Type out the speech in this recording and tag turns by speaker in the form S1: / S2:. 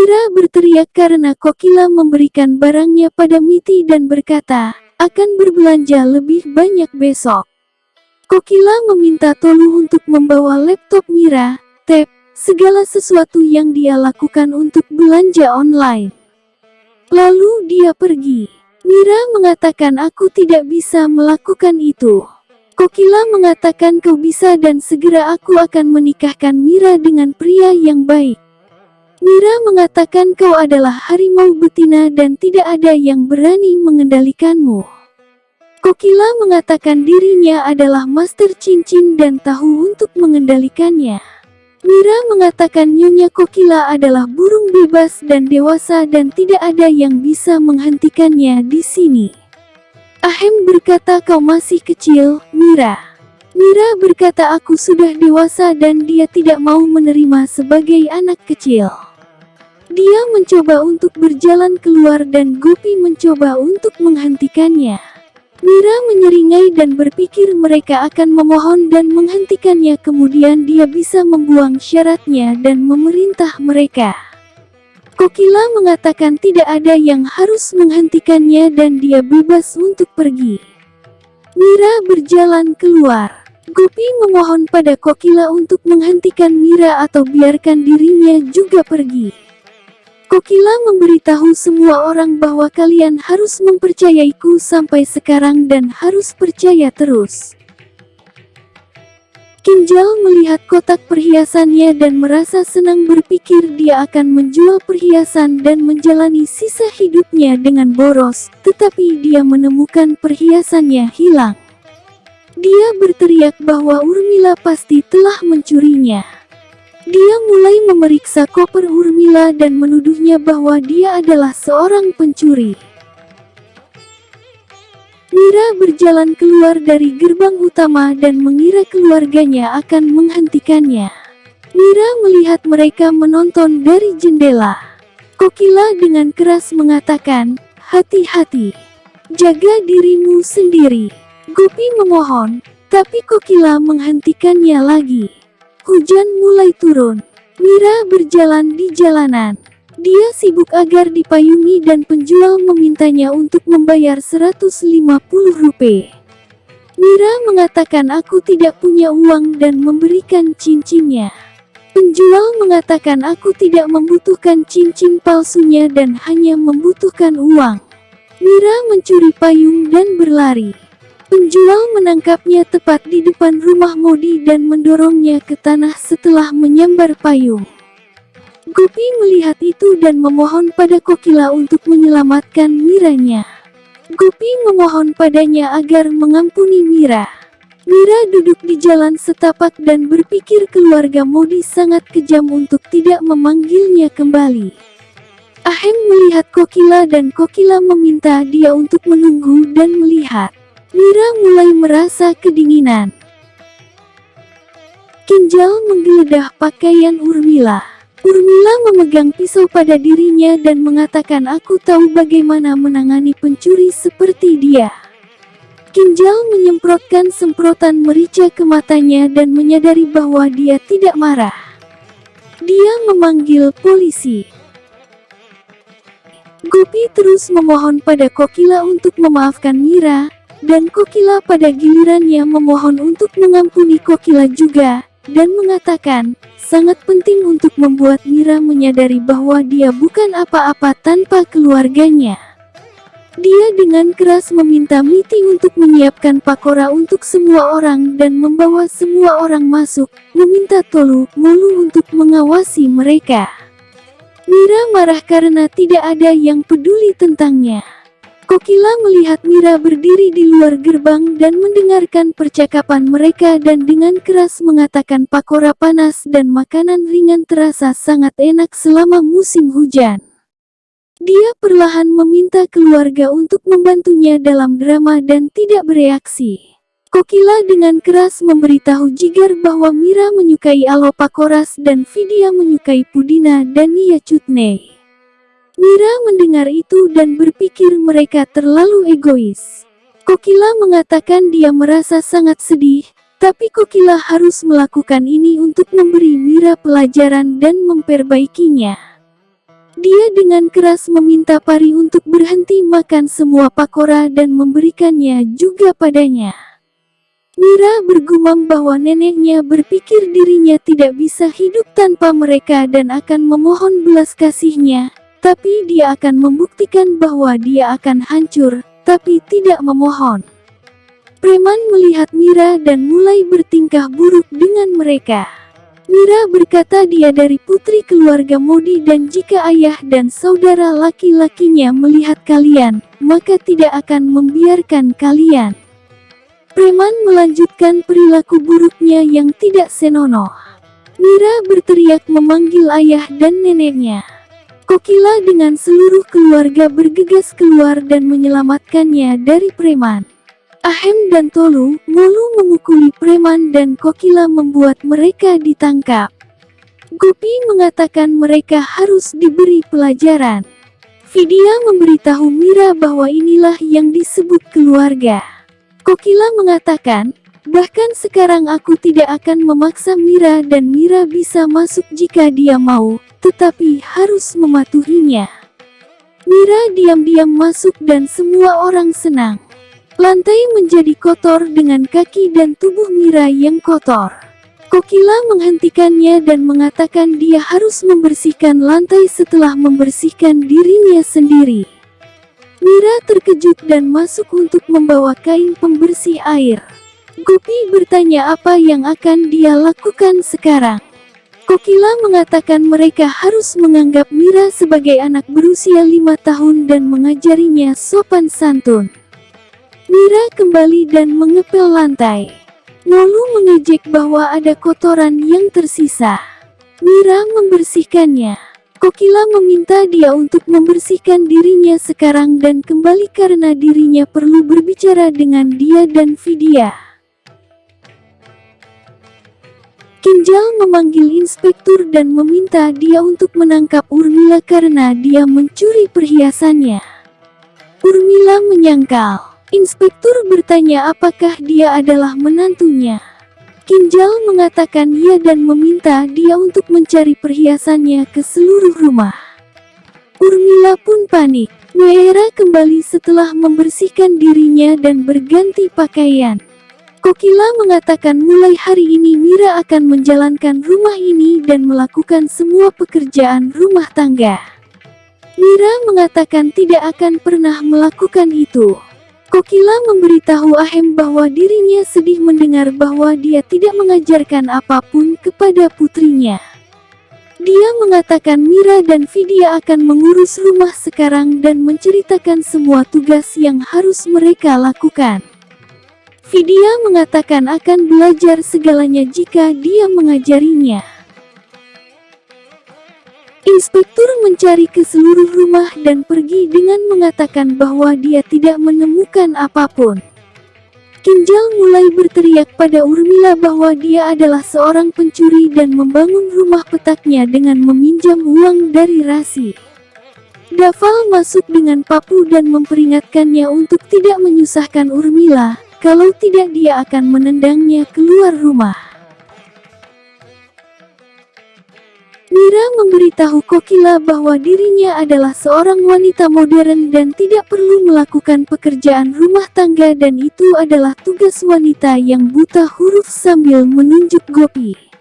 S1: Mira berteriak karena Kokila memberikan barangnya pada Miti dan berkata, akan berbelanja lebih banyak besok. Kokila meminta Tolu untuk membawa laptop Mira, tab, segala sesuatu yang dia lakukan untuk belanja online. Lalu dia pergi. Mira mengatakan aku tidak bisa melakukan itu. Kokila mengatakan kau bisa dan segera aku akan menikahkan Mira dengan pria yang baik. Mira mengatakan kau adalah harimau betina dan tidak ada yang berani mengendalikanmu. Kokila mengatakan dirinya adalah master cincin dan tahu untuk mengendalikannya. Mira mengatakan Nyonya Kokila adalah burung bebas dan dewasa dan tidak ada yang bisa menghentikannya di sini. Ahem berkata kau masih kecil, Mira. Mira berkata aku sudah dewasa dan dia tidak mau menerima sebagai anak kecil. Dia mencoba untuk berjalan keluar dan Guppy mencoba untuk menghentikannya. Mira menyeringai dan berpikir mereka akan memohon dan menghentikannya, kemudian dia bisa membuang syaratnya dan memerintah mereka. Kokila mengatakan tidak ada yang harus menghentikannya dan dia bebas untuk pergi. Mira berjalan keluar. Guppy memohon pada Kokila untuk menghentikan Mira atau biarkan dirinya juga pergi. Kokila memberitahu semua orang bahwa kalian harus mempercayaiku sampai sekarang dan harus percaya terus. Kinjal melihat kotak perhiasannya dan merasa senang, berpikir dia akan menjual perhiasan dan menjalani sisa hidupnya dengan boros, tetapi dia menemukan perhiasannya hilang. Dia berteriak bahwa Urmila pasti telah mencurinya. Dia mulai memeriksa koper Urmila dan menuduhnya bahwa dia adalah seorang pencuri. Mira berjalan keluar dari gerbang utama dan mengira keluarganya akan menghentikannya. Mira melihat mereka menonton dari jendela. Kokila dengan keras mengatakan, hati-hati. Jaga dirimu sendiri. Guppy memohon, tapi Kokila menghentikannya lagi. Hujan mulai turun. Mira berjalan di jalanan. Dia sibuk agar dipayungi dan penjual memintanya untuk membayar 150 rupiah. Mira mengatakan aku tidak punya uang dan memberikan cincinnya. Penjual mengatakan aku tidak membutuhkan cincin palsunya dan hanya membutuhkan uang. Mira mencuri payung dan berlari. Penjual menangkapnya tepat di depan rumah Modi dan mendorongnya ke tanah setelah menyambar payung. Guppy melihat itu dan memohon pada Kokila untuk menyelamatkan Miranya. Guppy memohon padanya agar mengampuni Mira. Mira duduk di jalan setapak dan berpikir keluarga Modi sangat kejam untuk tidak memanggilnya kembali. Ahem melihat Kokila dan Kokila meminta dia untuk menunggu dan melihat. Mira mulai merasa kedinginan. Kinjal menggeledah pakaian Urmila. Urmila memegang pisau pada dirinya dan mengatakan aku tahu bagaimana menangani pencuri seperti dia. Kinjal menyemprotkan semprotan merica ke matanya dan menyadari bahwa dia tidak marah. Dia memanggil polisi. Guppy terus memohon pada Kokila untuk memaafkan Mira. Dan Kokila pada gilirannya memohon untuk mengampuni Kokila juga, dan mengatakan, sangat penting untuk membuat Mira menyadari bahwa dia bukan apa-apa tanpa keluarganya. Dia dengan keras meminta Miti untuk menyiapkan pakora untuk semua orang dan membawa semua orang masuk, meminta Tolu, Molu untuk mengawasi mereka. Mira marah karena tidak ada yang peduli tentangnya. Kokila melihat Mira berdiri di luar gerbang dan mendengarkan percakapan mereka dan dengan keras mengatakan pakora panas dan makanan ringan terasa sangat enak selama musim hujan. Dia perlahan meminta keluarga untuk membantunya dalam drama dan tidak bereaksi. Kokila dengan keras memberitahu Jigar bahwa Mira menyukai alo pakoras dan Vidya menyukai Pudina dan Nia Chutney. Mira mendengar itu dan berpikir mereka terlalu egois. Kokila mengatakan dia merasa sangat sedih, tapi Kokila harus melakukan ini untuk memberi Mira pelajaran dan memperbaikinya. Dia dengan keras meminta Pari untuk berhenti makan semua pakora dan memberikannya juga padanya. Mira bergumam bahwa neneknya berpikir dirinya tidak bisa hidup tanpa mereka dan akan memohon belas kasihnya, tapi dia akan membuktikan bahwa dia akan hancur, tapi tidak memohon. Preman melihat Mira dan mulai bertingkah buruk dengan mereka. Mira berkata dia dari putri keluarga Modi dan jika ayah dan saudara laki-lakinya melihat kalian, maka tidak akan membiarkan kalian. Preman melanjutkan perilaku buruknya yang tidak senonoh. Mira berteriak memanggil ayah dan neneknya. Kokila dengan seluruh keluarga bergegas keluar dan menyelamatkannya dari preman. Ahem dan Tolu, Molu memukuli preman dan Kokila membuat mereka ditangkap. Gopi mengatakan mereka harus diberi pelajaran. Vidya memberitahu Mira bahwa inilah yang disebut keluarga. Kokila mengatakan, bahkan sekarang aku tidak akan memaksa Mira dan Mira bisa masuk jika dia mau, tetapi harus mematuhinya. Mira diam-diam masuk dan semua orang senang. Lantai menjadi kotor dengan kaki dan tubuh Mira yang kotor. Kokila menghentikannya dan mengatakan dia harus membersihkan lantai setelah membersihkan dirinya sendiri. Mira terkejut dan masuk untuk membawa kain pembersih air. Gopi bertanya apa yang akan dia lakukan sekarang. Kokila mengatakan mereka harus menganggap Mira sebagai anak berusia 5 tahun dan mengajarinya sopan santun. Mira kembali dan mengepel lantai. Nolu mengejek bahwa ada kotoran yang tersisa. Mira membersihkannya. Kokila meminta dia untuk membersihkan dirinya sekarang dan kembali karena dirinya perlu berbicara dengan dia dan Vidya. Kinjal memanggil inspektur dan meminta dia untuk menangkap Urmila karena dia mencuri perhiasannya. Urmila menyangkal. Inspektur bertanya apakah dia adalah menantunya. Kinjal mengatakan iya dan meminta dia untuk mencari perhiasannya ke seluruh rumah. Urmila pun panik. Meera kembali setelah membersihkan dirinya dan berganti pakaian. Kokila mengatakan mulai hari ini Mira akan menjalankan rumah ini dan melakukan semua pekerjaan rumah tangga. Mira mengatakan tidak akan pernah melakukan itu. Kokila memberitahu Ahem bahwa dirinya sedih mendengar bahwa dia tidak mengajarkan apapun kepada putrinya. Dia mengatakan Mira dan Vidya akan mengurus rumah sekarang dan menceritakan semua tugas yang harus mereka lakukan. Vidya mengatakan akan belajar segalanya jika dia mengajarinya. Inspektur mencari ke seluruh rumah dan pergi dengan mengatakan bahwa dia tidak menemukan apapun. Kinjal mulai berteriak pada Urmila bahwa dia adalah seorang pencuri dan membangun rumah petaknya dengan meminjam uang dari Rasi. Daval masuk dengan papu dan memperingatkannya untuk tidak menyusahkan Urmila, kalau tidak dia akan menendangnya keluar rumah. Mira memberitahu Kokila bahwa dirinya adalah seorang wanita modern dan tidak perlu melakukan pekerjaan rumah tangga dan itu adalah tugas wanita yang buta huruf sambil menunjuk Gopi.